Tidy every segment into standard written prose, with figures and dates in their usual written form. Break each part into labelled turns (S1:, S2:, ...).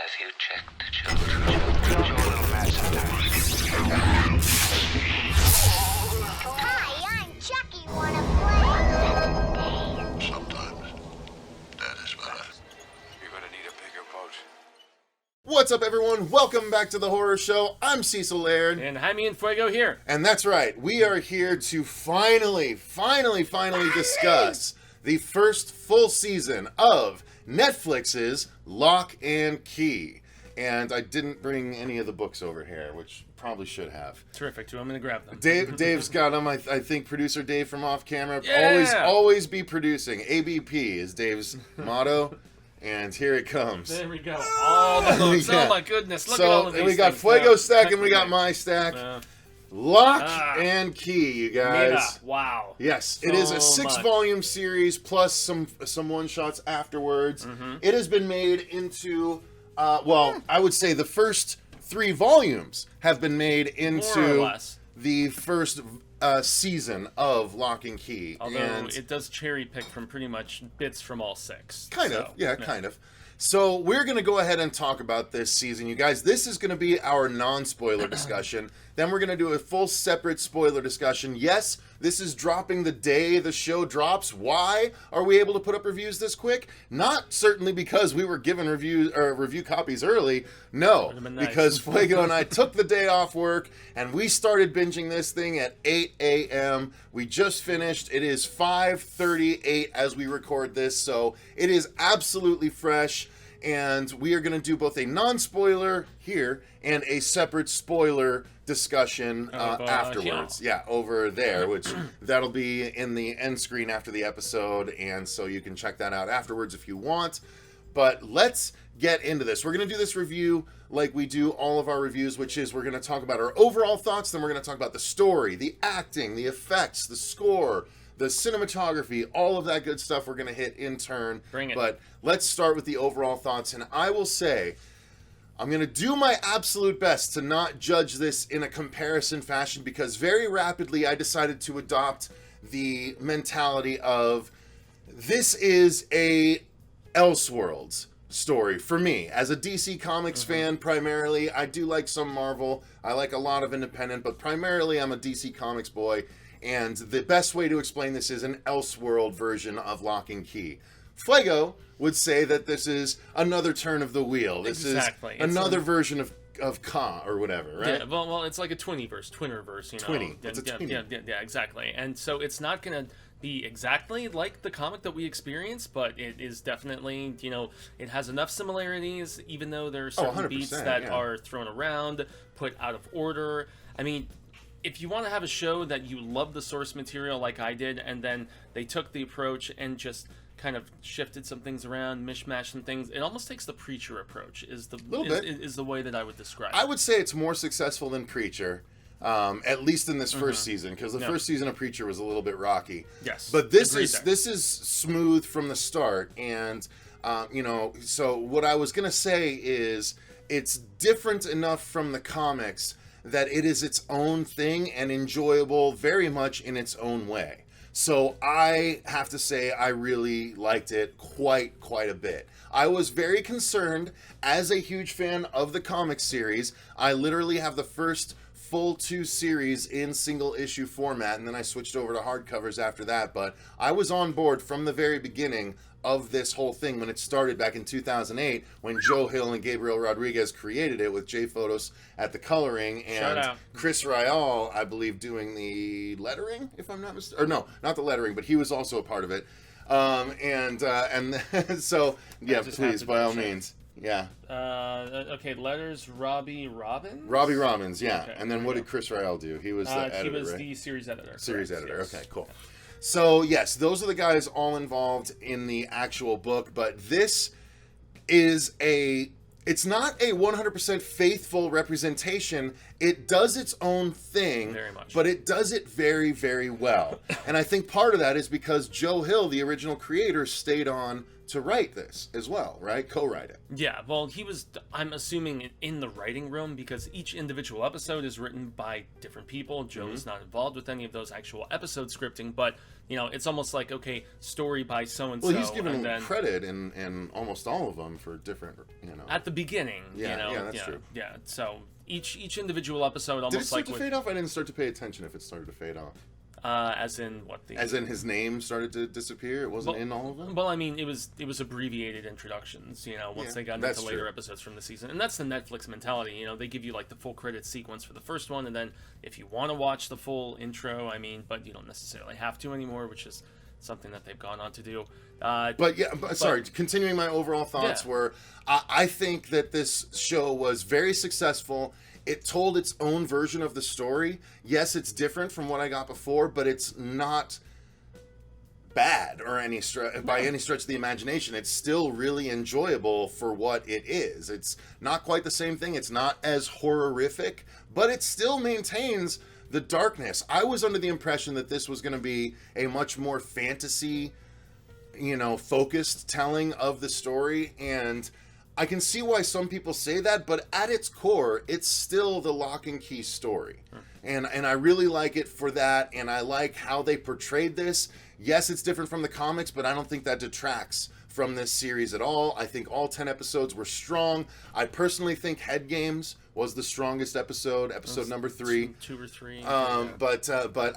S1: Have you checked the children?
S2: Hi, I'm Chucky. Wanna play?
S3: Sometimes that is better.
S4: You're gonna need a bigger boat.
S5: What's up, everyone? Welcome back to the Horror Show. I'm Cecil Laird.
S6: And Jaime and Fuego here.
S5: And that's right. We are here to finally discuss the first full season of Netflix's Locke Key. And I didn't bring any of the books over here, which probably should have.
S6: Terrific, too. I'm going to grab them.
S5: Dave's got them. I think producer Dave from off camera.
S6: Yeah!
S5: Always be producing. ABP is Dave's motto. And here it comes.
S6: There we go. All the books.
S5: Yeah.
S6: Oh, my goodness. Look at all of these
S5: we got
S6: things.
S5: Fuego's stack and we got my stack. Locke
S6: Ah.
S5: Key, you guys.
S6: Meta. Wow.
S5: Yes,
S6: So
S5: it is a
S6: much.
S5: 6-volume series plus some one-shots afterwards.
S6: Mm-hmm.
S5: It has been made into, I would say the first 3 volumes have been made
S6: More or
S5: into
S6: less.
S5: the first season of Locke Key.
S6: Although
S5: and
S6: it does cherry pick from pretty much bits from all 6.
S5: kind of. So we're going to go ahead and talk about this season, you guys. This is going to be our non-spoiler discussion. Then we're going to do a full separate spoiler discussion. Yes, this is dropping the day the show drops. Why are we able to put up reviews this quick? Not certainly because we were given review copies early. No,
S6: Would've been nice.
S5: because Fuego and I took the day off work and we started binging this thing at 8 a.m. We just finished. It is 5:38 as we record this, so it is absolutely fresh. And we are going to do both a non-spoiler here and a separate spoiler discussion afterwards. Yeah, over there, which that'll be in the end screen after the episode, and so you can check that out afterwards if you want. But let's get into this. We're going to do this review like we do all of our reviews, which is we're going to talk about our overall thoughts, then we're going to talk about the story, the acting, the effects, the score, the cinematography, all of that good stuff we're going to hit in turn.
S6: Bring it.
S5: But let's start with the overall thoughts. And I will say, I'm going to do my absolute best to not judge this in a comparison fashion because very rapidly I decided to adopt the mentality of this is a Elseworlds story for me. As a DC Comics fan, primarily, I do like some Marvel. I like a lot of independent, but primarily I'm a DC Comics boy. And the best way to explain this is an Elseworld version of Locke Key. Fuego would say that this is another turn of the wheel. This
S6: Exactly.
S5: is another version of Ka or whatever, right?
S6: Yeah, well, it's like a twinnerverse, you know.
S5: Twinny. It's a twinny.
S6: Yeah, exactly. And so it's not going to be exactly like the comic that we experienced, but it is definitely, it has enough similarities, even though there are certain
S5: 100%,
S6: beats that
S5: yeah.
S6: are thrown around, put out of order. I mean, if you want to have a show that you love the source material like I did, and then they took the approach and just kind of shifted some things around, mishmashed some things, it almost takes the Preacher approach, is the way that I would describe it.
S5: I would say it's more successful than Preacher, at least in this first season, because the first season of Preacher was a little bit rocky.
S6: Yes.
S5: But this
S6: Agreed
S5: is smooth from the start, and so what I was gonna say is it's different enough from the comics that it is its own thing and enjoyable very much in its own way. So I have to say I really liked it quite a bit. I was very concerned as a huge fan of the comic series. I literally have the first full 2 series in single issue format, and then I switched over to hardcovers after that, but I was on board from the very beginning of this whole thing when it started back in 2008 when Joe Hill and Gabriel Rodriguez created it with Jay Photos at the coloring and Chris Ryall, I believe, doing the lettering, if I'm not mistaken. Or no, not the lettering, but he was also a part of it. So yeah, please, by all means. Yeah.
S6: Okay, letters, Robbie Robbins?
S5: Robbie Robbins, yeah.
S6: Okay,
S5: and then what did Chris Ryall do? He was the editor,
S6: He was
S5: right?
S6: the series editor.
S5: Series
S6: correct,
S5: editor,
S6: yes.
S5: okay, cool. So, yes, those are the guys all involved in the actual book, but this is it's not a 100% faithful representation. It does its own thing,
S6: Very much.
S5: but it does it very, very well. And I think part of that is because Joe Hill, the original creator, stayed on to write this as well, right? Co-write it.
S6: Yeah, well, he was, I'm assuming, in the writing room, because each individual episode is written by different people. Joe's not involved with any of those actual episode scripting, but, you know, it's almost like, okay, story by so-and-so.
S5: Well, he's given
S6: and then,
S5: credit in almost all of them for different, you know.
S6: at the beginning,
S5: Yeah,
S6: you know.
S5: yeah, that's true.
S6: Yeah, so each individual episode almost
S5: Did it start
S6: like
S5: to fade off? I didn't start to pay attention if it started to fade off.
S6: as in what the...
S5: As in his name started to disappear? It wasn't in all of them?
S6: Well, I mean, it was abbreviated introductions, you know, once
S5: Yeah,
S6: they got
S5: that's
S6: into later
S5: true.
S6: episodes from the season. And that's the Netflix mentality, you know, they give you, like, the full credit sequence for the first one, and then if you want to watch the full intro, I mean, but you don't necessarily have to anymore, which is something that they've gone on to do.
S5: Sorry, continuing my overall thoughts were, I think that this show was very successful. It told its own version of the story. Yes, it's different from what I got before, but it's not bad or by any stretch of the imagination. It's still really enjoyable for what it is. It's not quite the same thing. It's not as horrific, but it still maintains the darkness. I was under the impression that this was going to be a much more fantasy, you know, focused telling of the story, and I can see why some people say that, but at its core, it's still the Locke Key story. And I really like it for that, and I like how they portrayed this. Yes, it's different from the comics, but I don't think that detracts from this series at all. I think all 10 episodes were strong. I personally think Head Games was the strongest episode number 3.
S6: Two or three.
S5: But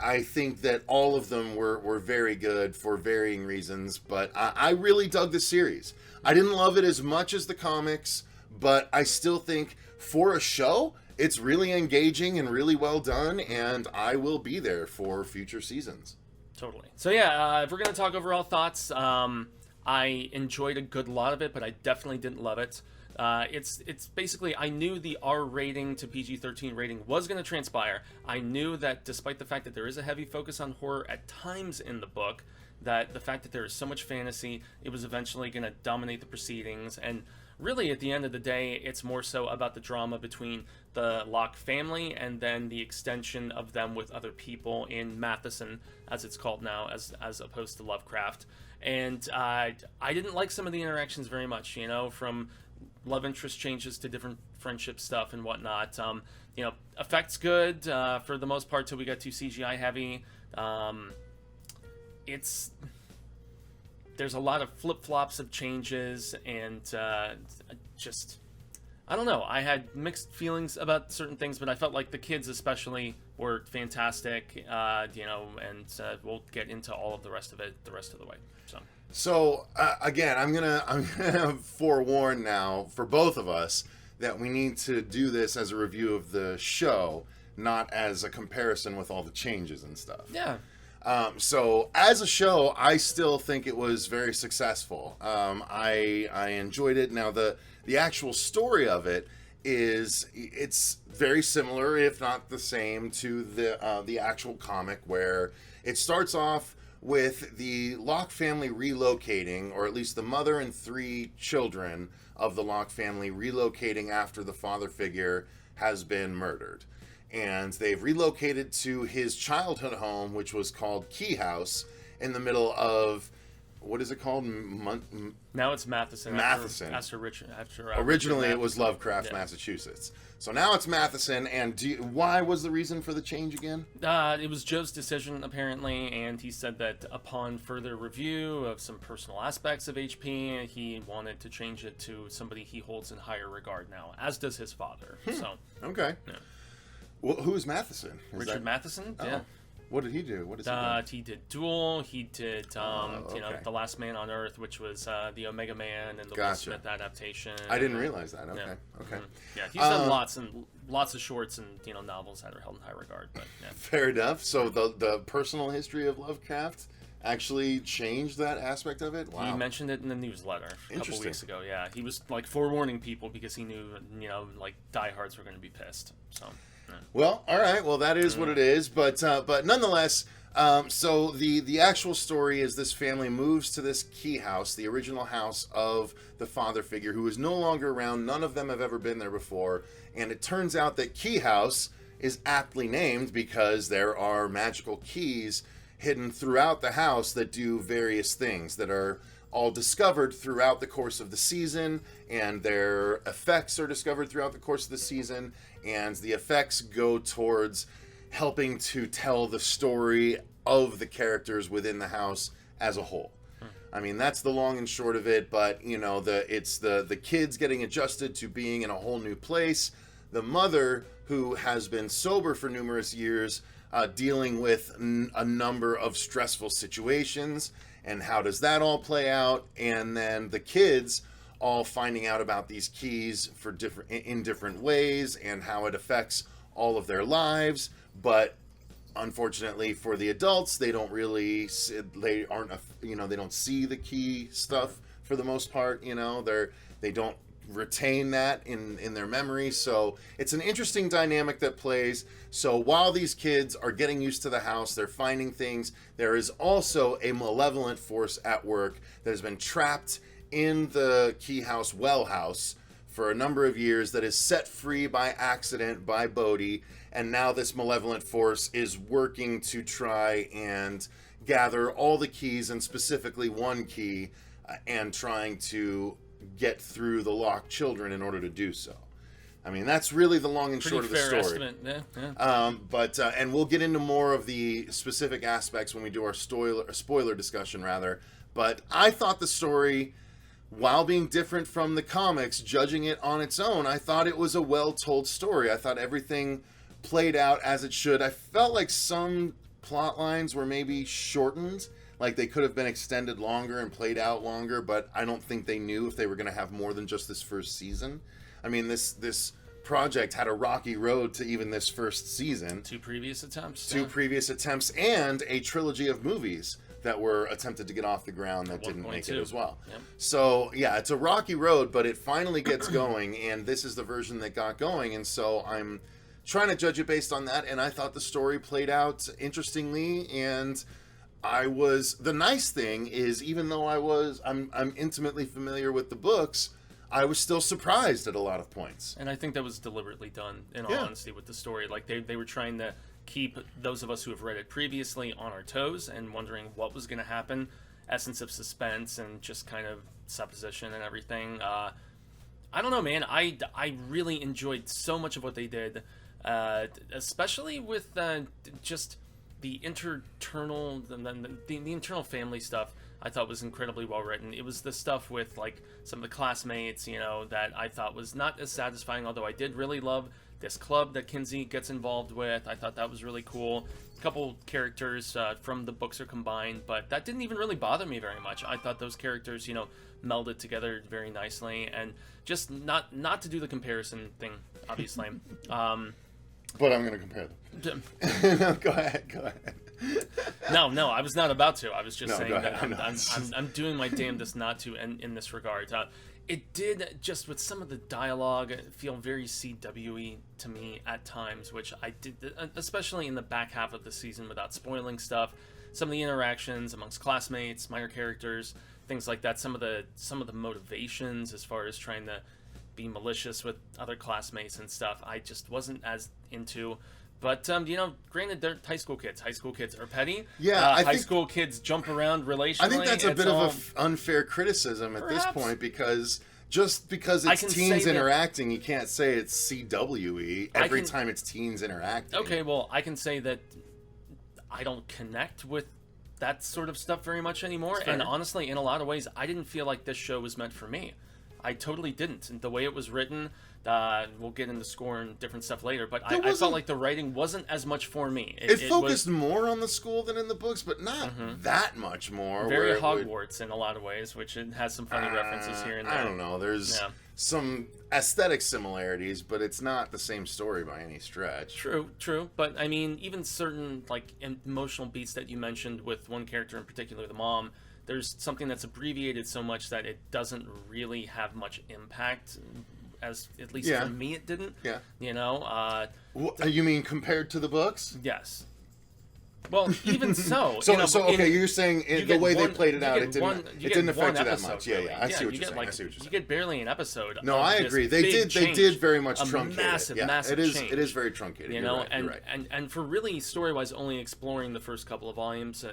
S5: I think that all of them were very good for varying reasons. But I really dug the series. I didn't love it as much as the comics, but I still think for a show, it's really engaging and really well done, and I will be there for future seasons.
S6: Totally. So yeah, if we're going to talk overall thoughts, I enjoyed a good lot of it, but I definitely didn't love it. It's basically, I knew the R rating to PG-13 rating was going to transpire. I knew that despite the fact that there is a heavy focus on horror at times in the book, that the fact that there is so much fantasy, it was eventually going to dominate the proceedings. And really, at the end of the day, it's more so about the drama between the Locke family and then the extension of them with other people in Matheson, as it's called now, as opposed to Lovecraft. And I didn't like some of the interactions very much, you know, from love interest changes to different friendship stuff and whatnot. You know, effects good for the most part till we got too CGI heavy. There's a lot of flip-flops of changes, and just, I don't know. I had mixed feelings about certain things, but I felt like the kids especially were fantastic, you know, and we'll get into all of the rest of it the rest of the way.
S5: So again, I'm gonna forewarn now for both of us that we need to do this as a review of the show, not as a comparison with all the changes and stuff.
S6: Yeah.
S5: So as a show, I still think it was very successful. I enjoyed it. Now the actual story of it it's very similar, if not the same, to the actual comic, where it starts off with the Locke family relocating, or at least the mother and 3 children of the Locke family relocating after the father figure has been murdered. And they've relocated to his childhood home, which was called Key House, in the middle of, what is it called?
S6: Now it's Matheson.
S5: Matheson.
S6: Originally
S5: it was Lovecraft, Massachusetts. So now it's Matheson, and why was the reason for the change again?
S6: It was Joe's decision, apparently, and he said that upon further review of some personal aspects of HP, he wanted to change it to somebody he holds in higher regard now, as does his father. So
S5: okay.
S6: Yeah.
S5: Well, who is Matheson?
S6: Richard Matheson?
S5: Oh.
S6: Yeah.
S5: What did he do? What does he do?
S6: He did Duel. He did, you know,
S5: okay.
S6: The Last Man on Earth, which was the Omega Man and the Will
S5: Gotcha.
S6: Smith adaptation.
S5: I didn't realize that. Okay.
S6: Yeah.
S5: Okay.
S6: Yeah, he's done lots of shorts and, you know, novels that are held in high regard. But yeah.
S5: Fair enough. So the personal history of Lovecraft actually changed that aspect of it? Wow.
S6: He mentioned it in the newsletter a couple weeks ago. Yeah, he was like forewarning people because he knew, you know, like diehards were going to be pissed. So. Yeah.
S5: Well, all right. Well, that is what it is. But nonetheless, so the actual story is this family moves to this Key House, the original house of the father figure, who is no longer around. None of them have ever been there before. And it turns out that Key House is aptly named because there are magical keys hidden throughout the house that do various things that are all discovered throughout the course of the season, and their effects are discovered throughout the course of the season, and the effects go towards helping to tell the story of the characters within the house as a whole. I mean, that's the long and short of it, but, you know, it's the kids getting adjusted to being in a whole new place, the mother who has been sober for numerous years, dealing with a number of stressful situations, and how does that all play out, and then the kids all finding out about these keys in different ways, and how it affects all of their lives, but unfortunately for the adults, they don't really, they don't see the key stuff for the most part, you know, they don't retain that in their memory. So it's an interesting dynamic that plays. So while these kids are getting used to the house, they're finding things, there is also a malevolent force at work that has been trapped in the key house well house for a number of years, that is set free by accident by Bodhi, and now this malevolent force is working to try and gather all the keys, and specifically one key, and trying to get through the Locke children in order to do so. I mean, that's really the long and short of the story.
S6: Estimate. Yeah.
S5: And we'll get into more of the specific aspects when we do our spoiler discussion, rather. But I thought the story, while being different from the comics, judging it on its own, I thought it was a well-told story. I thought everything played out as it should. I felt like some plot lines were maybe shortened, like they could have been extended longer and played out longer, but I don't think they knew if they were going to have more than just this first season. I mean, this project had a rocky road to even this first season.
S6: Two previous attempts,
S5: and a trilogy of movies that were attempted to get off the ground that didn't make it as well.
S6: Yep.
S5: So, yeah, it's a rocky road, but it finally gets going, and this is the version that got going, and so I'm trying to judge it based on that, and I thought the story played out interestingly, and the nice thing is, even though I'm intimately familiar with the books, I was still surprised at a lot of points.
S6: And I think that was deliberately done, in all honesty, with the story. Like, they were trying to keep those of us who have read it previously on our toes and wondering what was going to happen. Essence of suspense and just kind of supposition and everything. I don't know, man. I really enjoyed so much of what they did, especially with just the internal family stuff. I thought was incredibly well written. It was the stuff with like some of the classmates, you know, that I thought was not as satisfying, although I did really love this club that Kinsey gets involved with. I thought that was really cool. A couple characters from the books are combined, but that didn't even really bother me very much. I thought those characters, you know, melded together very nicely, and just not to do the comparison thing, obviously.
S5: But I'm going to compare them. No, go ahead.
S6: No, I was not about to. I was just saying that I'm doing my damnedest not to in this regard. It did, just with some of the dialogue, feel very CW-y to me at times, which I did, especially in the back half of the season, without spoiling stuff. Some of the interactions amongst classmates, minor characters, things like that. Some of the motivations as far as trying to be malicious with other classmates and stuff, I just wasn't as into. But, you know, granted, they're high school kids. High school kids are petty.
S5: Yeah,
S6: high school kids jump around relationally.
S5: I think that's a bit of an unfair criticism at this point, because just because it's teens interacting, you can't say it's CWE every time it's teens interacting.
S6: Okay, well, I can say that I don't connect with that sort of stuff very much anymore. And honestly, in a lot of ways, I didn't feel like this show was meant for me. I totally didn't. And the way it was written, we'll get into score and different stuff later, but I felt like the writing wasn't as much for me.
S5: It focused more on the school than in the books, but not that much more.
S6: Very Hogwarts in a lot of ways, which it has some funny references here and there.
S5: I don't know. There's some aesthetic similarities, but it's not the same story by any stretch.
S6: True. But, I mean, even certain like emotional beats that you mentioned with one character in particular, the mom, there's something that's abbreviated so much that it doesn't really have much impact, as at least for me it didn't. Yeah. You know?
S5: You mean compared to the books?
S6: Yes. Well, even so.
S5: Okay, you're saying the way they played it out, it didn't affect you that much.
S6: Really.
S5: Yeah, I see what you're saying.
S6: You get barely an episode.
S5: No, I agree. They did very much truncate
S6: massive,
S5: it.
S6: Massive change.
S5: It is very truncated.
S6: You know, and for really story-wise only exploring the first couple of volumes,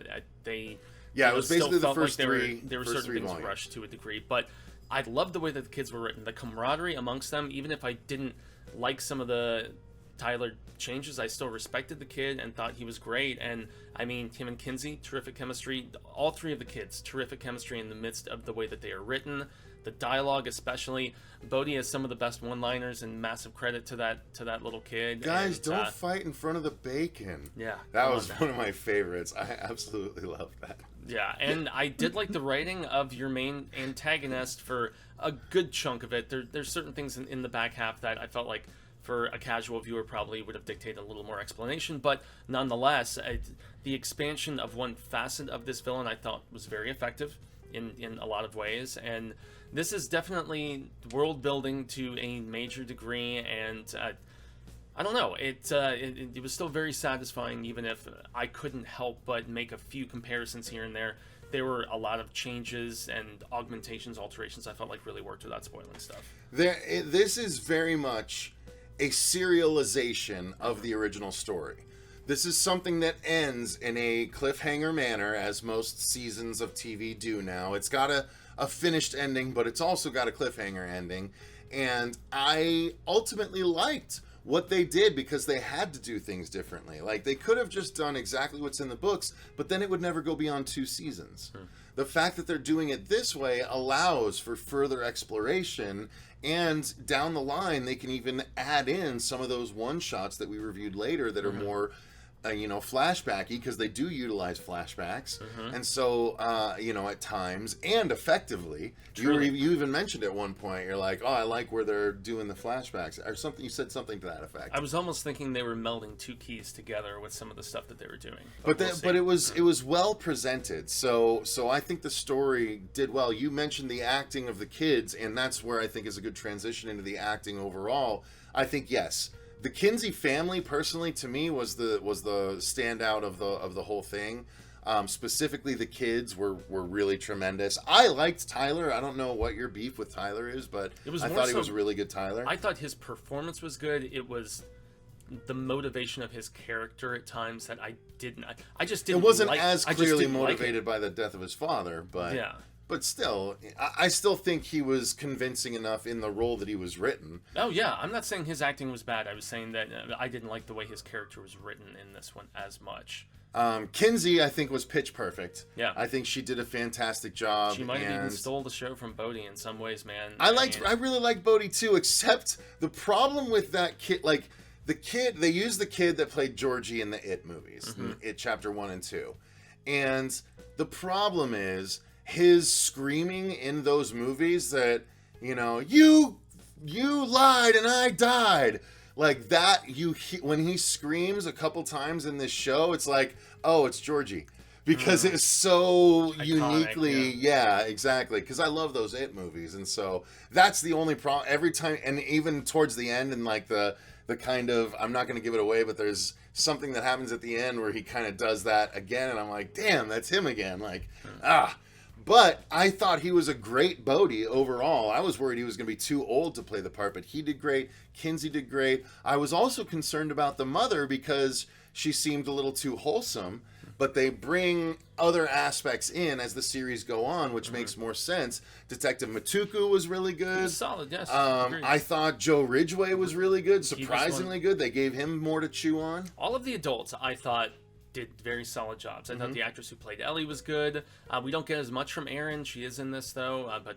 S6: they
S5: Yeah, it was
S6: still
S5: basically the
S6: felt
S5: first
S6: like
S5: three.
S6: there were
S5: first
S6: certain
S5: three
S6: things
S5: volumes.
S6: rushed to a degree, but I loved the way that the kids were written. The camaraderie amongst them, even if I didn't like some of the Tyler changes, I still respected the kid and thought he was great. And I mean, him and Kinsey, terrific chemistry. All three of the kids, terrific chemistry in the midst of the way that they are written. The dialogue, especially. Bodhi has some of the best one-liners, and massive credit to that little kid.
S5: Guys,
S6: and,
S5: don't fight in front of the bacon.
S6: Yeah,
S5: That
S6: come
S5: was
S6: on,
S5: one of my favorites. I absolutely love that.
S6: Yeah, and I did like the writing of your main antagonist for a good chunk of it. There's certain things in the back half that I felt like for a casual viewer probably would have dictated a little more explanation, but nonetheless, the expansion of one facet of this villain I thought was very effective in a lot of ways, and this is definitely world building to a major degree, and I don't know, it was still very satisfying, even if I couldn't help but make a few comparisons here and there. There were a lot of changes and augmentations, alterations I felt like really worked without spoiling stuff.
S5: This is very much a serialization of the original story. This is something that ends in a cliffhanger manner, as most seasons of TV do now. It's got a finished ending, but it's also got a cliffhanger ending. And I ultimately liked what they did because they had to do things differently. Like, they could have just done exactly what's in the books, but then it would never go beyond 2 seasons. The fact that they're doing it this way allows for further exploration, and down the line they can even add in some of those one-shots that we reviewed later that are more flashbacky, because they do utilize flashbacks, and so at times and effectively. You even mentioned at one point, you're like, oh, I like where they're doing the flashbacks or something. You said something to that effect.
S6: I was almost thinking they were melding 2 keys together with some of the stuff that they were doing,
S5: but it was well presented, so I think the story did well. You mentioned the acting of the kids, and that's where I think is a good transition into the acting overall. I think, yes, the Kinsey family, personally, to me, was the standout of the whole thing. Specifically, the kids were really tremendous. I liked Tyler. I don't know what your beef with Tyler is, but I thought he was a really good Tyler.
S6: I thought his performance was good. It was the motivation of his character at times that I just didn't.
S5: It wasn't
S6: like,
S5: as clearly motivated
S6: like
S5: by the death of his father, but
S6: yeah.
S5: But still, I still think he was convincing enough in the role that he was written.
S6: Oh, yeah. I'm not saying his acting was bad. I was saying that I didn't like the way his character was written in this one as much.
S5: Kinsey, I think, was pitch perfect.
S6: Yeah.
S5: I think she did a fantastic job.
S6: She might have even stole the show from Bodhi in some ways, man.
S5: I really liked Bodhi, too, except the problem with that kid, like, they used the kid that played Georgie in the It movies, in It Chapter 1 and 2. And the problem is his screaming in those movies that, you lied and I died. Like that, when he screams a couple times in this show, it's like, oh, it's Georgie. Because it's so
S6: iconic,
S5: uniquely, yeah, exactly. Because I love those It movies. And so that's the only problem. Every time, and even towards the end, and like the kind of, I'm not going to give it away, but there's something that happens at the end where he kind of does that again. And I'm like, damn, that's him again. Like, But I thought he was a great Bodhi overall. I was worried he was going to be too old to play the part, but he did great. Kinsey did great. I was also concerned about the mother because she seemed a little too wholesome, but they bring other aspects in as the series go on, which makes more sense. Detective Matuku was really good.
S6: He was solid, yes.
S5: I thought Joe Ridgway was really good, surprisingly good. They gave him more to chew on.
S6: All of the adults, I thought, did very solid jobs. I thought the actress who played Ellie was good. We don't get as much from Erin. She is in this though, but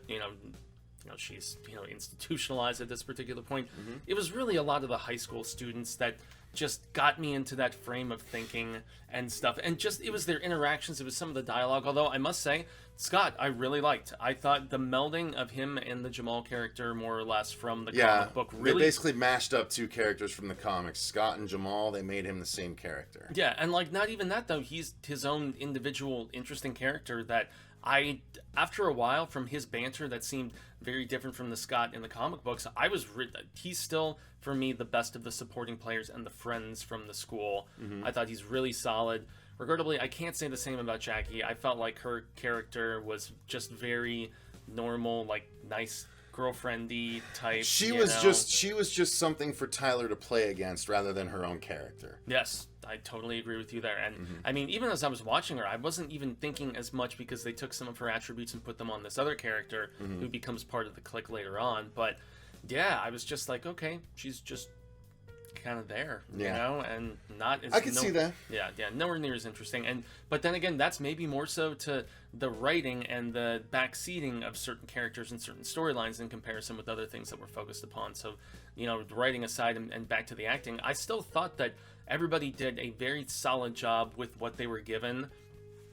S6: she's institutionalized at this particular point. It was really a lot of the high school students that just got me into that frame of thinking and stuff. And just, it was their interactions. It was some of the dialogue. Although I must say, Scott, I really liked. I thought the melding of him and the Jamal character, more or less, from the comic book, really...
S5: They basically mashed up 2 characters from the comics. Scott and Jamal, they made him the same character.
S6: Yeah, and like, not even that, though. He's his own individual, interesting character that after a while, from his banter that seemed very different from the Scott in the comic books, he's still, for me, the best of the supporting players and the friends from the school. I thought he's really solid. Regrettably, I can't say the same about Jackie. I felt like her character was just very normal, like, nice, girlfriendy type.
S5: She
S6: you
S5: was
S6: know?
S5: just something for Tyler to play against rather than her own character.
S6: Yes, I totally agree with you there. And I mean, even as I was watching her, I wasn't even thinking as much because they took some of her attributes and put them on this other character who becomes part of the clique later on. But yeah, I was just like, okay, she's just kind of there, you know, and not as
S5: I can see that.
S6: Yeah, nowhere near as interesting. But then again, that's maybe more so to the writing and the backseating of certain characters and certain storylines in comparison with other things that were focused upon. So, you know, writing aside and back to the acting, I still thought that everybody did a very solid job with what they were given.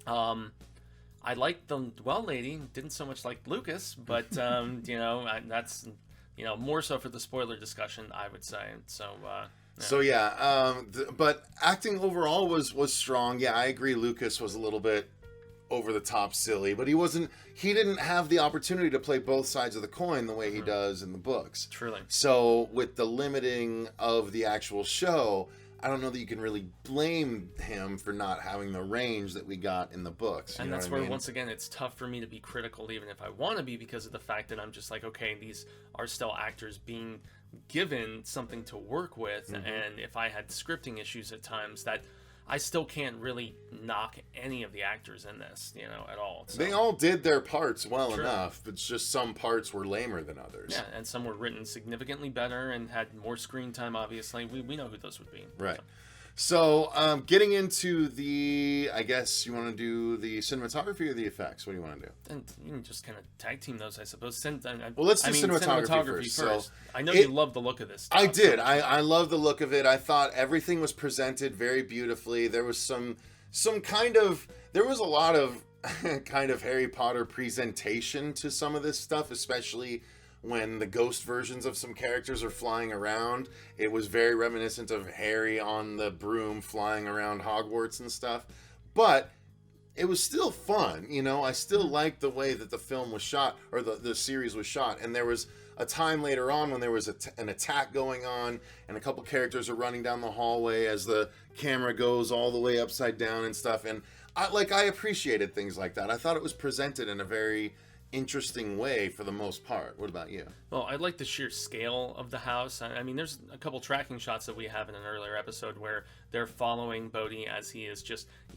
S6: I liked the well lady, didn't so much like Lucas, but you know, that's, you know, more so for the spoiler discussion, I would say. So
S5: So but acting overall was strong. Yeah, I agree. Lucas was a little bit over the top silly, but he didn't have the opportunity to play both sides of the coin the way he does in the books.
S6: Truly.
S5: So with the limiting of the actual show, I don't know that you can really blame him for not having the range that we got in the books.
S6: And that's where, once again, it's tough for me to be critical, even if I want to be, because of the fact that I'm just like, okay, these are still actors being given something to work with. And if I had scripting issues at times, that I still can't really knock any of the actors in this, you know, at all. So,
S5: they all did their parts well enough, but it's just some parts were lamer than others.
S6: yeah, and some were written significantly better and had more screen time, obviously. We know who those would be.
S5: Right. So, getting into the, I guess you want to do the cinematography or the effects? What do you want to do?
S6: And you can just kind of tag team those, I suppose.
S5: Well, let's do cinematography first. So
S6: I know you love the look of this stuff.
S5: I did. I love the look of it. I thought everything was presented very beautifully. There was there was a lot of kind of Harry Potter presentation to some of this stuff, especially when the ghost versions of some characters are flying around. It was very reminiscent of Harry on the broom flying around Hogwarts and stuff. But it was still fun, you know? I still liked the way that the film was shot, or the series was shot. And there was a time later on when there was an attack going on, and a couple characters are running down the hallway as the camera goes all the way upside down and stuff. And I appreciated things like that. I thought it was presented in a very interesting way for the most part. What about you?
S6: Well, I like the sheer scale of the house. I mean, there's a couple tracking shots that we have in an earlier episode where they're following Bodhi as he's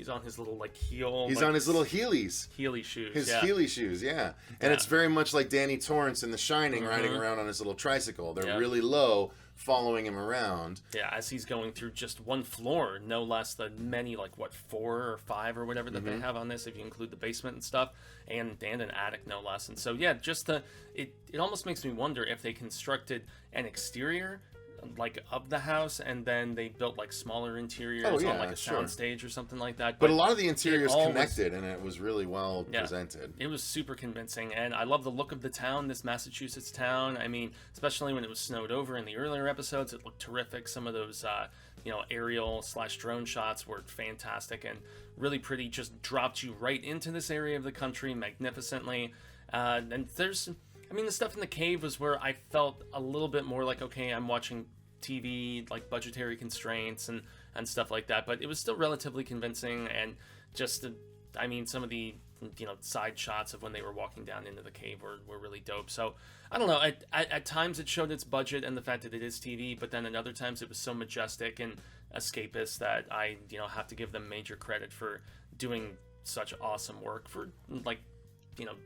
S6: on his little heel.
S5: He's on his little Heelys.
S6: Heely shoes.
S5: His Heely shoes, yeah. And it's very much like Danny Torrance in The Shining riding around on his little tricycle. They're really low, following him around.
S6: Yeah, as he's going through just one floor, no less than many, 4 or 5 or whatever that they have on this, if you include the basement and stuff, and an attic, no less. And so, yeah, just it almost makes me wonder if they constructed an exterior of the house, and then they built smaller interiors on a soundstage or something like that.
S5: But a lot of the interiors connected, and it was really well presented.
S6: It was super convincing, and I love the look of the town, this Massachusetts town. I mean, especially when it was snowed over in the earlier episodes, it looked terrific. Some of those aerial / drone shots were fantastic and really pretty. Just dropped you right into this area of the country magnificently. And there's, the stuff in the cave was where I felt a little bit more like, okay, I'm watching TV, budgetary constraints and stuff like that, but it was still relatively convincing. And just some of the side shots of when they were walking down into the cave were really dope. So I don't know, at times it showed its budget and the fact that it is TV, but then at other times it was so majestic and escapist that I have to give them major credit for doing such awesome work for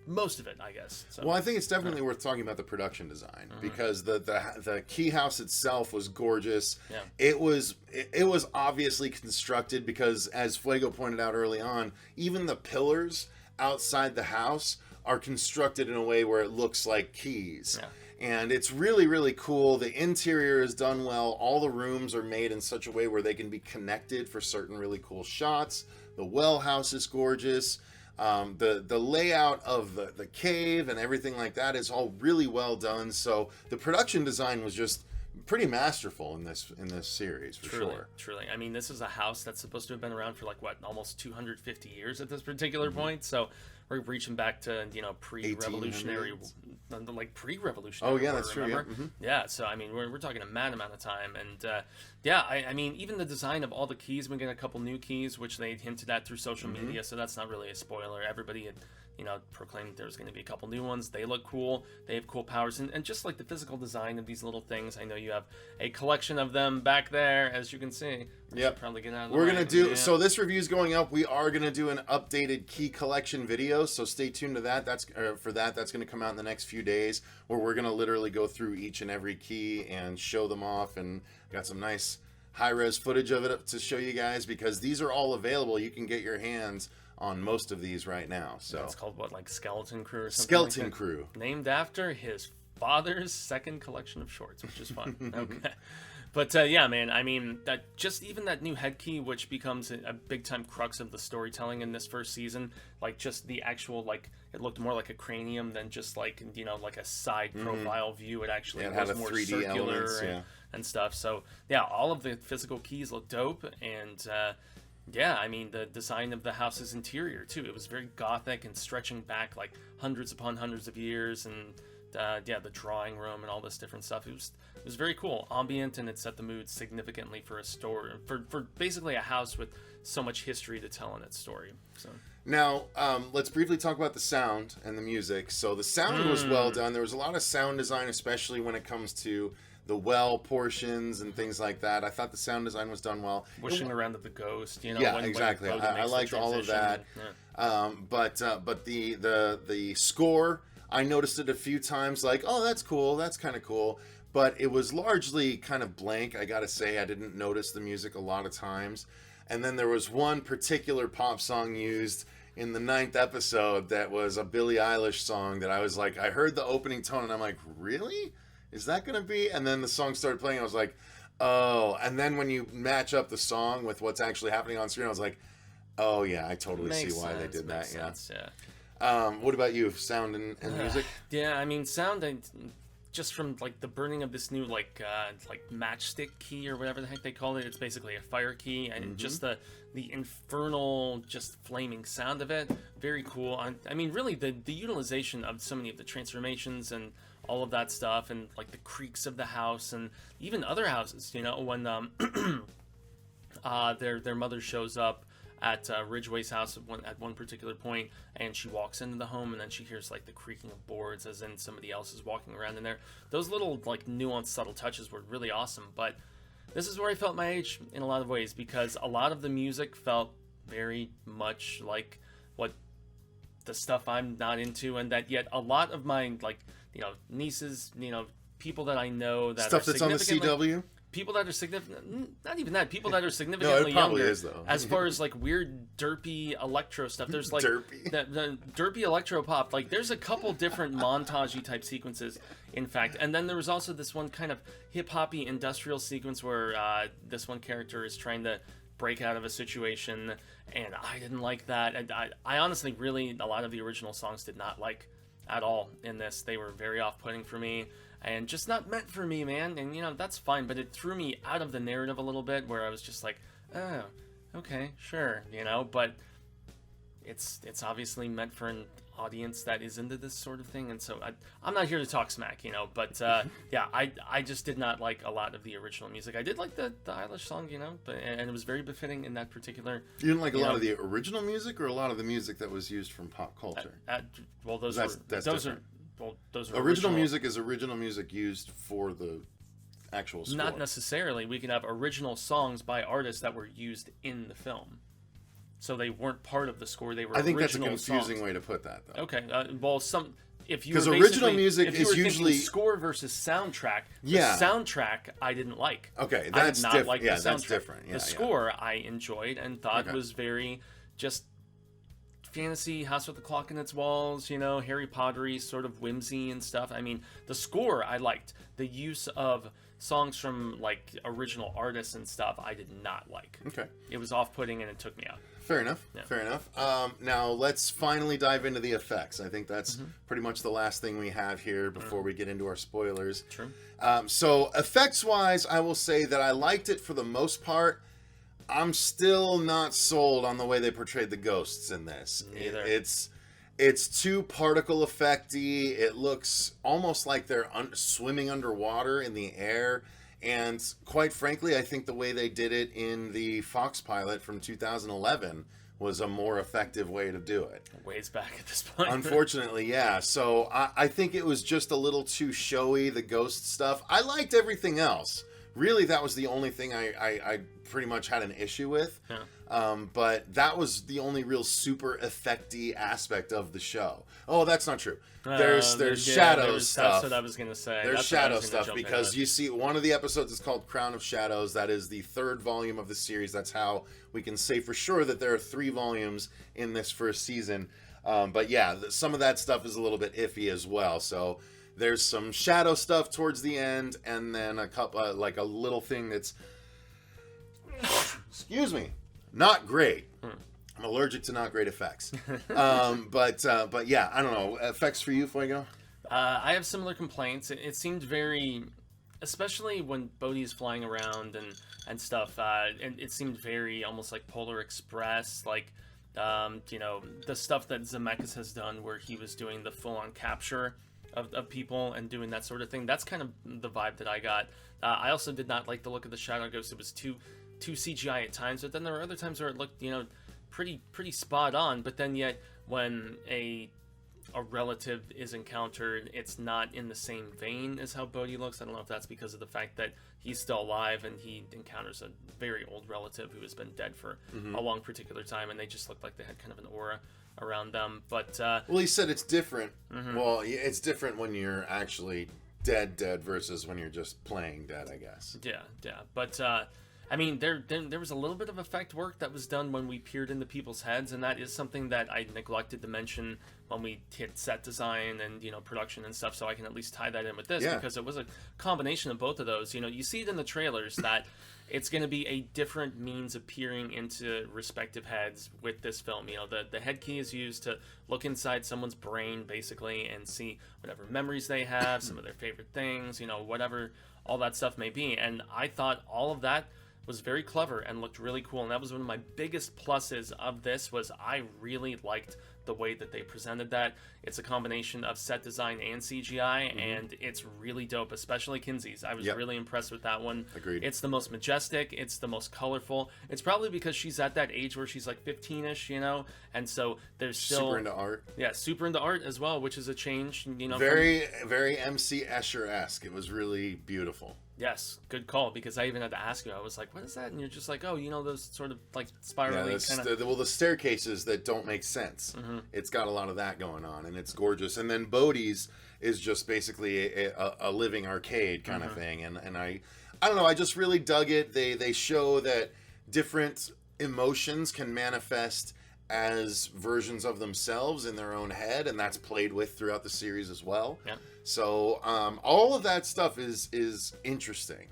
S6: most of it, I guess. So,
S5: well, I think it's definitely worth talking about the production design, because the key house itself was gorgeous.
S6: Yeah.
S5: It was obviously constructed because, as Fuego pointed out early on, even the pillars outside the house are constructed in a way where it looks like keys. Yeah. And it's really, really cool. The interior is done well. All the rooms are made in such a way where they can be connected for certain really cool shots. The well house is gorgeous. The layout of the cave and everything like that is all really well done. So the production design was just pretty masterful in this series, for sure.
S6: Truly. I mean, this is a house that's supposed to have been around for almost 250 years at this particular point. So we're reaching back to pre-revolutionary, pre-revolutionary.
S5: Oh yeah, that's true.
S6: Remember? Yeah. So I mean, we're talking a mad amount of time, and I mean, even the design of all the keys. We get a couple new keys, which they hinted at through social media, so that's not really a spoiler. Everybody had proclaimed there's going to be a couple new ones. They look cool. They have cool powers. And just like the physical design of these little things, I know you have a collection of them back there, as you can see.
S5: Yep.
S6: Probably get out of the
S5: We're
S6: way.
S5: going to do,
S6: Yeah.
S5: so this review's going up. We are going to do an updated key collection video, so stay tuned to that. That's going to come out in the next few days, where we're going to literally go through each and every key and show them off, and got some nice high-res footage of it to show you guys, because these are all available. You can get your hands on most of these right now. So
S6: It's called what, like Skeleton Crew or something?
S5: Skeleton
S6: like that?
S5: Crew.
S6: Named after his father's second collection of shorts, which is fun. Okay. But yeah, man, I mean, even that new head key, which becomes a big time crux of the storytelling in this first season, like just the actual, like, it looked more like a cranium than just like, like a side profile view. It actually
S5: Yeah, it had
S6: was
S5: a
S6: more
S5: 3D
S6: circular
S5: elements,
S6: and stuff. So yeah, all of the physical keys look dope. And yeah, I mean, the design of the house's interior too, it was very gothic and stretching back like hundreds upon hundreds of years. And yeah, the drawing room and all this different stuff, it was very cool, ambient, and it set the mood significantly for a story, for basically a house with so much history to tell in its story. So
S5: now, let's briefly talk about the sound and the music. So the sound was well done. There was a lot of sound design, especially when it comes to the well portions and things like that. I thought the sound design was done well.
S6: Whooshing around of the ghost,
S5: Yeah,
S6: when
S5: exactly.
S6: Logan
S5: I
S6: makes the
S5: liked all of that.
S6: transition.
S5: But the score, I noticed it a few times, like, oh, that's cool, that's kind of cool. But it was largely kind of blank, I gotta say. I didn't notice the music a lot of times. And then there was one particular pop song used in the 9th episode that was a Billie Eilish song that I was like, I heard the opening tone and I'm like, really? Is that gonna be? And then the song started playing, I was like, oh. And then when you match up the song with what's actually happening on screen, I was like, oh yeah, I totally see why they did that.
S6: Sense, yeah.
S5: What about you? Sound and music?
S6: Yeah, I mean, sound, just from like the burning of this new like matchstick key or whatever the heck they call it. It's basically a fire key, and just the infernal, just flaming sound of it. Very cool. I mean, really, the utilization of so many of the transformations and all of that stuff, and like the creaks of the house, and even other houses. When their mother shows up at Ridgway's house at one particular point, and she walks into the home, and then she hears like the creaking of boards as in somebody else is walking around in there. Those little like nuanced, subtle touches were really awesome. But this is where I felt my age in a lot of ways, because a lot of the music felt very much like what the stuff I'm not into, and that yet a lot of my nieces, people that I know that
S5: Stuff
S6: are
S5: that's on the CW?
S6: People that are significant, not even that, people that are
S5: No,
S6: significantly
S5: it probably
S6: younger,
S5: is, though.
S6: as far as like weird derpy electro stuff. There's like
S5: Derpy.
S6: the derpy electro pop. Like there's a couple different montage-y type sequences, in fact. And then there was also this one kind of hip-hoppy industrial sequence where this one character is trying to break out of a situation, and I didn't like that. And I honestly really, a lot of the original songs did not like at all in this. They were very off-putting for me, and just not meant for me, man. And that's fine, but it threw me out of the narrative a little bit, where I was just like, oh, okay, sure, but it's obviously meant for an audience that is into this sort of thing, and so I'm not here to talk smack, but yeah, I just did not like a lot of the original music. I did like the Eilish song, but and it was very befitting in that particular.
S5: You didn't like a lot of the original music, or a lot of the music that was used from pop culture?
S6: Well, those are
S5: original music is original music used for the actual score.
S6: Not necessarily. We can have original songs by artists that were used in the film, so they weren't part of the score. They were.
S5: I think that's a
S6: original
S5: confusing
S6: songs.
S5: way to put that, though.
S6: Okay. Well, if you
S5: 'Cause
S6: were
S5: original
S6: basically-
S5: music
S6: if you
S5: is
S6: were thinking
S5: usually-
S6: score versus soundtrack.
S5: Yeah.
S6: The soundtrack I didn't like.
S5: Okay,
S6: I
S5: that's
S6: did not
S5: different.
S6: like
S5: Yeah,
S6: the
S5: that's
S6: soundtrack.
S5: different. Yeah,
S6: the
S5: yeah.
S6: score I enjoyed and thought
S5: Okay.
S6: was very just fantasy, house with the clock in its walls, Harry Pottery sort of whimsy and stuff. I mean, the score I liked. The use of songs from like original artists and stuff I did not like.
S5: Okay.
S6: It was off-putting and it took me out.
S5: Fair enough.
S6: Yeah.
S5: Fair enough. Now let's finally dive into the effects. I think that's pretty much the last thing we have here before we get into our spoilers.
S6: True.
S5: So effects-wise, I will say that I liked it for the most part. I'm still not sold on the way they portrayed the ghosts in this.
S6: Neither.
S5: It's too particle effecty. It looks almost like they're swimming underwater in the air. And quite frankly, I think the way they did it in the Fox pilot from 2011 was a more effective way to do it.
S6: Ways back at this point.
S5: Unfortunately, yeah. So I think it was just a little too showy, the ghost stuff. I liked everything else. Really, that was the only thing I pretty much had an issue with.
S6: Yeah.
S5: But that was the only real super effecty aspect of the show. Oh, that's not true. There's shadow stuff.
S6: That's what I was going to say.
S5: There's
S6: That's
S5: shadow stuff because you see one of the episodes is called Crown of Shadows. That is the 3rd volume of the series. That's how we can say for sure that there are 3 volumes in this first season. But yeah, some of that stuff is a little bit iffy as well. So there's some shadow stuff towards the end, and then a couple like a little thing that's excuse me, not great. I'm allergic to not great effects. But yeah, I don't know. Effects for you, Fuego?
S6: I have similar complaints. It seemed very, especially when Bodhi's flying around and stuff, and it seemed very almost like Polar Express, like, the stuff that Zemeckis has done where he was doing the full-on capture of people and doing that sort of thing. That's kind of the vibe that I got. I also did not like the look of the Shadow Ghost. It was too CGI at times, but then there were other times where it looked, pretty spot on, but then yet when a relative is encountered, it's not in the same vein as how Bodhi looks. I don't know if that's because of the fact that he's still alive and he encounters a very old relative who has been dead for a long particular time, and they just looked like they had kind of an aura around them. But
S5: well, he said it's different. Well, it's different when you're actually dead versus when you're just playing dead, I guess.
S6: Yeah. But I mean, there was a little bit of effect work that was done when we peered into people's heads, and that is something that I neglected to mention when we hit set design and, production and stuff, so I can at least tie that in with this, because it was a combination of both of those. You see it in the trailers that it's going to be a different means of peering into respective heads with this film. The head key is used to look inside someone's brain, basically, and see whatever memories they have, some of their favorite things, whatever all that stuff may be. And I thought all of that was very clever and looked really cool, and that was one of my biggest pluses of this. Was I really liked the way that they presented that. It's a combination of set design and CGI, and it's really dope, especially Kinsey's. I was really impressed with that one.
S5: Agreed.
S6: It's the most majestic, it's the most colorful. It's probably because she's at that age where she's like 15ish, and so there's still
S5: super into art.
S6: Yeah, super into art as well, which is a change,
S5: very MC Escher-esque. It was really beautiful.
S6: Yes, good call, because I even had to ask you. I was like, what is that? And you're just like, oh, those sort of like spirally kind of...
S5: Well, the staircases that don't make sense. It's got a lot of that going on, and it's gorgeous. And then Bodhi's is just basically a living arcade kind of thing. And I don't know, I just really dug it. They show that different emotions can manifest as versions of themselves in their own head, and that's played with throughout the series as well.
S6: Yeah.
S5: So all of that stuff is interesting.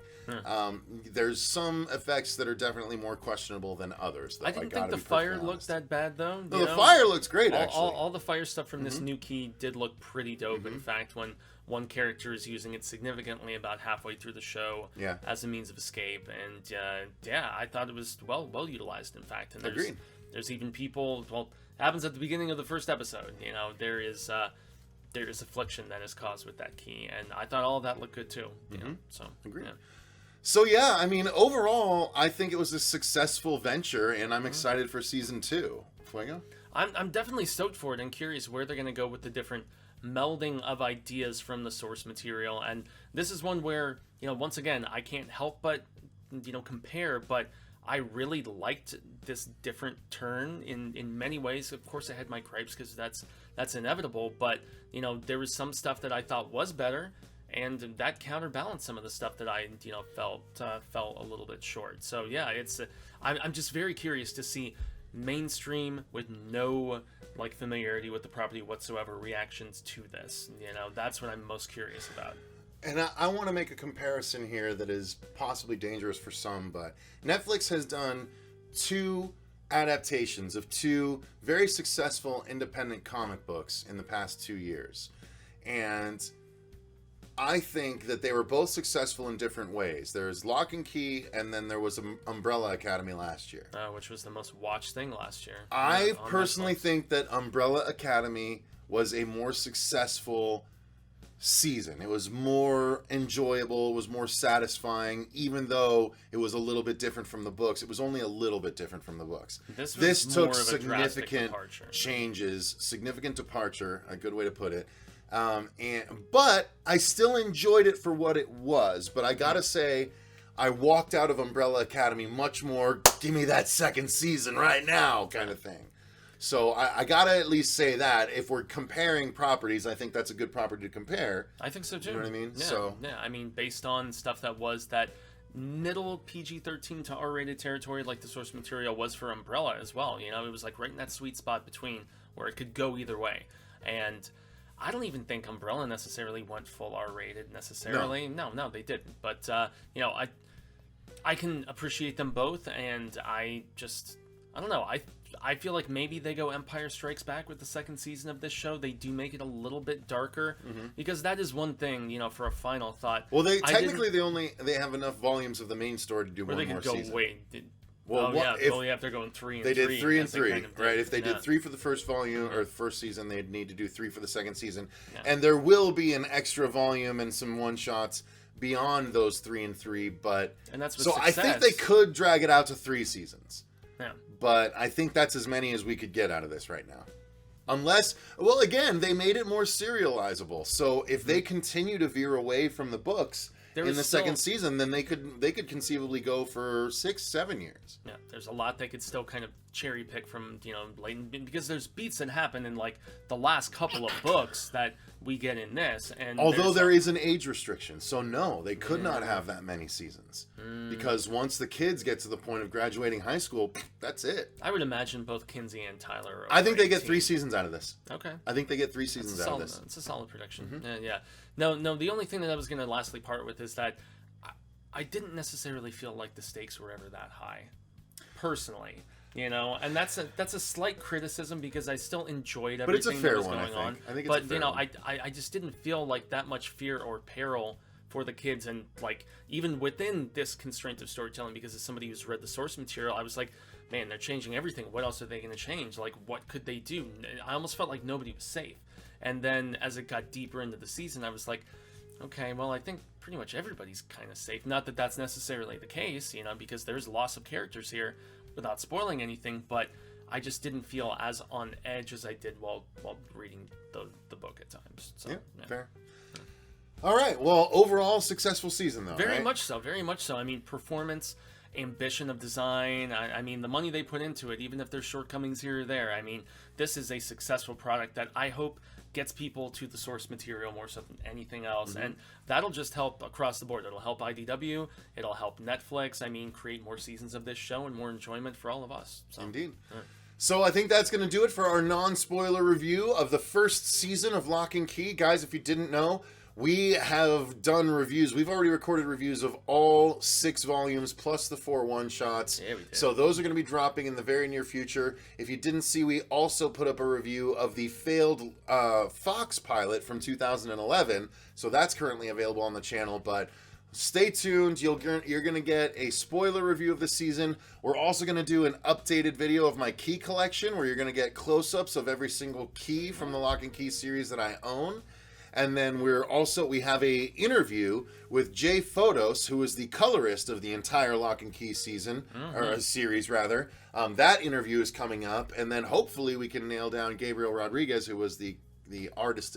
S5: There's some effects that are definitely more questionable than others.
S6: I didn't think the fire looked that bad, though.
S5: No, the fire looks great, actually.
S6: All the fire stuff from this new key did look pretty dope. In fact, when one character is using it significantly about halfway through the show as a means of escape, and I thought it was well utilized, in fact. And
S5: Agreed.
S6: There's even people. Well, it happens at the beginning of the first episode. There is affliction that is caused with that key, and I thought all of that looked good too. So
S5: agreed.
S6: Yeah.
S5: So yeah, I mean, overall, I think it was a successful venture, and I'm excited for season 2. Fuego?
S6: I'm definitely stoked for it and curious where they're going to go with the different melding of ideas from the source material. And this is one where, once again, I can't help but, compare, but I really liked this different turn in many ways. Of course, I had my gripes because that's inevitable, but, there was some stuff that I thought was better, and that counterbalanced some of the stuff that I, felt a little bit short. So yeah, I'm just very curious to see mainstream with no familiarity with the property whatsoever reactions to this. That's what I'm most curious about.
S5: And I want to make a comparison here that is possibly dangerous for some, but Netflix has done 2 adaptations of 2 very successful independent comic books in the past 2 years. And I think that they were both successful in different ways. There's Locke and Key, and then there was Umbrella Academy last year.
S6: Which was the most watched thing last year.
S5: I personally think that Umbrella Academy was a more successful season. It was more enjoyable, it was more satisfying, even though it was a little bit different from the books. It was only a little bit different from the books. This took significant changes, significant departure, a good way to put it. But I still enjoyed it for what it was. But I gotta say, I walked out of Umbrella Academy much more, give me that second season right now kind of thing. So I gotta at least say that if we're comparing properties, I think that's a good property to compare.
S6: I think so too.
S5: You know what I mean?
S6: Yeah, yeah. I mean, based on stuff that was that middle PG-13 to R-rated territory, like the source material was for Umbrella as well. You know, it was like right in that sweet spot between where it could go either way. And I don't even think Umbrella necessarily went full R-rated necessarily. No, they didn't. But you know, I can appreciate them both, and I don't know. I feel like maybe they go Empire Strikes Back with the second season of this show. They do make it a little bit darker, because that is one thing, you know, for a final thought.
S5: Well, they have enough volumes of the main story to do one more season.
S6: If they're going 3 and 3.
S5: They did 3 and 3, right? If they did 3 for the first volume or the first season, they'd need to do 3 for the second season. Yeah. And there will be an extra volume and some one-shots beyond those 3 and 3, but...
S6: And that's
S5: I think they could drag it out to 3 seasons.
S6: Yeah.
S5: But I think that's as many as we could get out of this right now. Unless, well, again, they made it more serializable. So if they continue to veer away from the books in the second season, then they could conceivably go for 6-7 years.
S6: Yeah, there's a lot they could still kind of cherry pick from, you know, because there's beats that happen in like the last couple of books that we get in this. And
S5: although there is an age restriction, so no, they could not have that many seasons, because once the kids get to the point of graduating high school, that's it.
S6: I would imagine both Kinsey and Tyler
S5: I think they get 3 seasons out of this.
S6: Okay.
S5: I think they get 3 seasons out of this.
S6: It's a solid prediction. Yeah. No, the only thing that I was going to lastly part with is that I didn't necessarily feel like the stakes were ever that high, personally. You know, and that's a slight criticism, because I still enjoyed everything that was going on.
S5: I think it's
S6: but
S5: a fair
S6: you know,
S5: one.
S6: I just didn't feel like that much fear or peril for the kids, and like even within this constraint of storytelling, because as somebody who's read the source material, I was like, man, they're changing everything. What else are they going to change? Like, what could they do? I almost felt like nobody was safe. And then as it got deeper into the season, I was like, okay, well, I think pretty much everybody's kind of safe. Not that that's necessarily the case, you know, because there's loss of characters here, without spoiling anything, but I just didn't feel as on edge as I did while reading the book at times. So,
S5: yeah, fair. All right. Well, overall, successful season, though.
S6: Very much so. Very much so. I mean, performance, ambition of design. I mean, the money they put into it, even if there's shortcomings here or there. I mean, this is a successful product that I hope gets people to the source material more so than anything else, and that'll just help across the board. It'll help IDW, it'll help Netflix, I mean, create more seasons of this show and more enjoyment for all of us. So,
S5: indeed. So I think that's going to do it for our non-spoiler review of the first season of Locke Key. Guys, if you didn't know, we have done reviews. We've already recorded reviews of all 6 volumes plus the 4 one-shots.
S6: Yeah, we did.
S5: So those are going to be dropping in the very near future. If you didn't see, we also put up a review of the failed Fox pilot from 2011. So that's currently available on the channel. But stay tuned. You're going to get a spoiler review of the season. We're also going to do an updated video of my key collection, where you're going to get close-ups of every single key from the Locke Key series that I own. And then we have a interview with Jay Photos, who is the colorist of the entire Locke Key season, or series rather. That interview is coming up, and then hopefully we can nail down Gabriel Rodriguez, who was the artist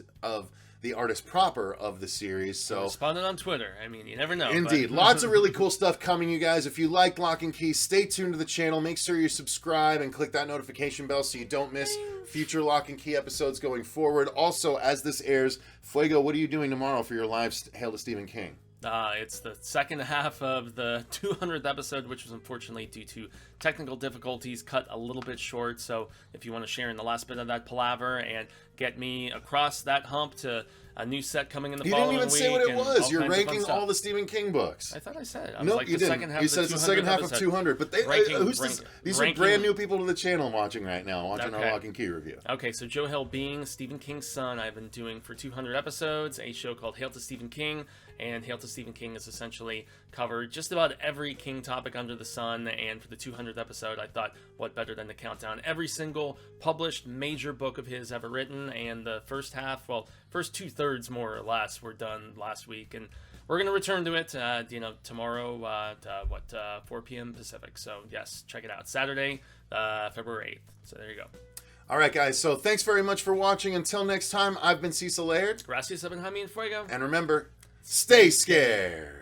S5: proper of the series. So
S6: responded on Twitter. I mean, you never know.
S5: Indeed. Lots of really cool stuff coming, you guys. If you like Locke Key, stay tuned to the channel. Make sure you subscribe and click that notification bell so you don't miss future Locke Key episodes going forward. Also, as this airs, Fuego, what are you doing tomorrow for your live Hail to Stephen King?
S6: It's the second half of the 200th episode, which was unfortunately, due to technical difficulties, cut a little bit short. So if you want to share in the last bit of that palaver and get me across that hump to a new set coming in the following week.
S5: You didn't even say what it was. You're ranking all the Stephen King books.
S6: I thought I said it.
S5: No, you didn't. You said it's the second half of 200. But these are brand new people to the channel watching right now, watching our Locke Key review.
S6: Okay, so Joe Hill being Stephen King's son, I've been doing for 200 episodes a show called Hail to Stephen King, and Hail to Stephen King has essentially covered just about every King topic under the sun, and for the 200th episode, I thought, what better than to count down every single published major book of his ever written, and the first half, well, first 2/3 more or less were done last week, and we're going to return to it, tomorrow at 4 p.m. Pacific. So, yes, check it out. Saturday, February 8th. So, there you go.
S5: All right, guys. So, thanks very much for watching. Until next time, I've been Cecil Laird.
S6: Gracias, Jaime and Fuego.
S5: And remember, stay scared.